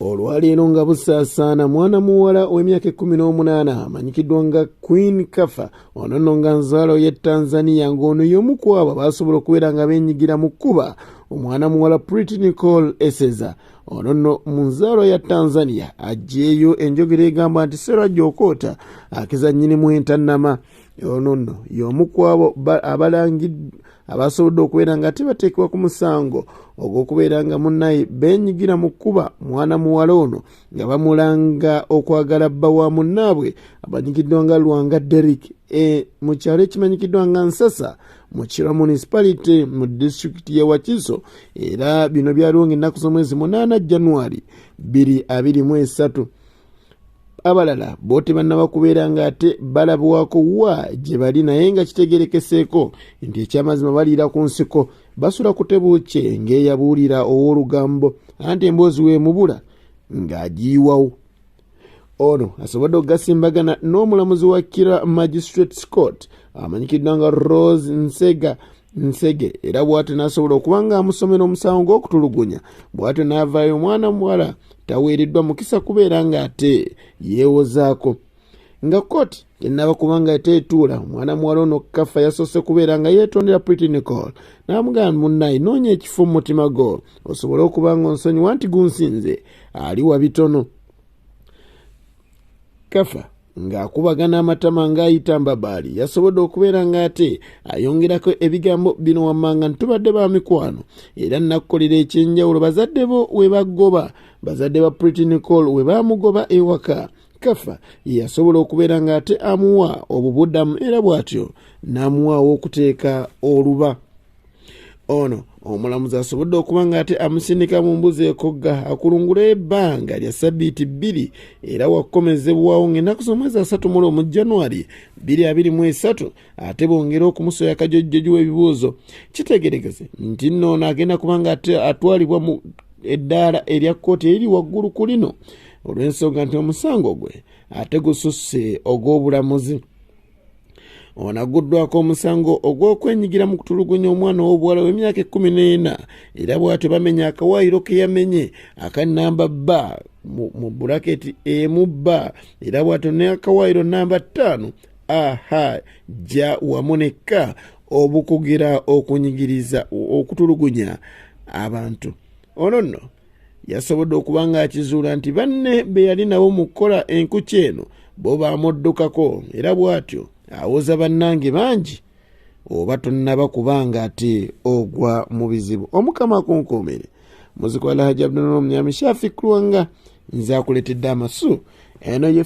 Olwaleero nga busaasaana mwana muwala w'emyaka 18 amanyikiddwa nga Queen Kafa ono nno nga nzaalo ye Tanzania ng'ono y'omu ku abo baasobola okubeera nga beenyigira mu kkuba omwana muwala Pretty Nicole Eseza. Ono nno mu nzaalo ya Tanzania aggyeeyo enjogera egamba nti Serwa gy'okoota akiza nnyinimu entannama. Ono nno y'omu ku abo abasobodde okubeera nga tebateekebwa ku musango ogw'okubeera nga munnaye beenyigira mu kkuba mwana muwala ono nga bamulanga okwagala bba wa munnaabwe amanyikiddwa nga Lwanga Derrick mu kyalo ekimanyikiddwa nga Nsasa mu Kira municipality mu disitulikiti y'e Wakiso, era bino byaliwo ng'ennaku z'omwezi 8 January 2023. Abalala bo tebannaba kubeera ng'ate balabwako wa gye bali naye nga kitegerekeseeko nti ekyamazima baliira ku nsiko basula ku tebuukye ng'eyabuulira ow'olugambo anti emboozi weemubula ng'agiyiwawo. Ono asobodde okugasimbagana n'omulamuzi wa Kira Magistrates Court amanyikiddwa nga Rose Nsege, era bw'atyo n'asobola okuba ng'amusomera omusango gw'okutulugunya, bw'atyo n'avaayo omwana muwala taweereddwa mukisa kubeera ng'ate yeewozaako. Nga kkooti tennaba kuba nga teetuula, omwana muwala ono Kafa yasoose kubeera nga yeetondera Pretty Nicole n'amugamba munnaye noonya ekifo mu mutima gwo osobole okuba ng'onsonyiwa nti gunsinze ali wa bitono. Kafa ng'akubagana amatama ng'ayita mbabaali yasobodde okubeera ng'ate ayongerako ebigambo bino wammanga ntubadde ba mikwano era nnakukolera ekyenjawulo bazadde bo we bagoba, bazadde ba Pretty Nicole we baamugoba ewaka. Kafa yasobola okubeera ng'ate amuwa obubuddamu era bw'atyo n'amuwaawo okuteeka oluba. Ono omulamuzi asobodde okuba ng'ate amusindika mu mbuzi ekogga akulungula ebbanga lya ssabbiiti 2 era wakomezebwawo ng'ennaku z'omwezi 3 January 2023, ate bongera okumusoya akajojjoji w'ebibuuzo. Kitegerekese nti nno ono agenda kuba ng'ate atwalibwa mu eddaala erya kkooti eriri waggulu ku lino olw'ensonga nti omusango gwe ate gususse ogw'obulamuzi. Ono aguddwako omusango ogw'okwenyigira mu kutulugunya omwana w'obuwala w'emyaka 14 era bw'atyo bamenya akawaayiro ke yamenye aka namba bba mu buraketi emu bba era bw'atyo ne akawaayiro namba 5 aha jja wamu nekka obukugira okunyigiriza okutulugunya abantu. Ono nno yasobodde okuba ng'akizuula nti banne be yali nabo mu kukola enkuki eno bo baamuddukako era bw'atyo awoza bannange bangi oba tonnaba kubanga ate ogwa mu bizibu. Omukama akunkuumire. Muzikola Haji Abdul Nomnyami Shafi Kulwanga nze akuletedde amasu eno ye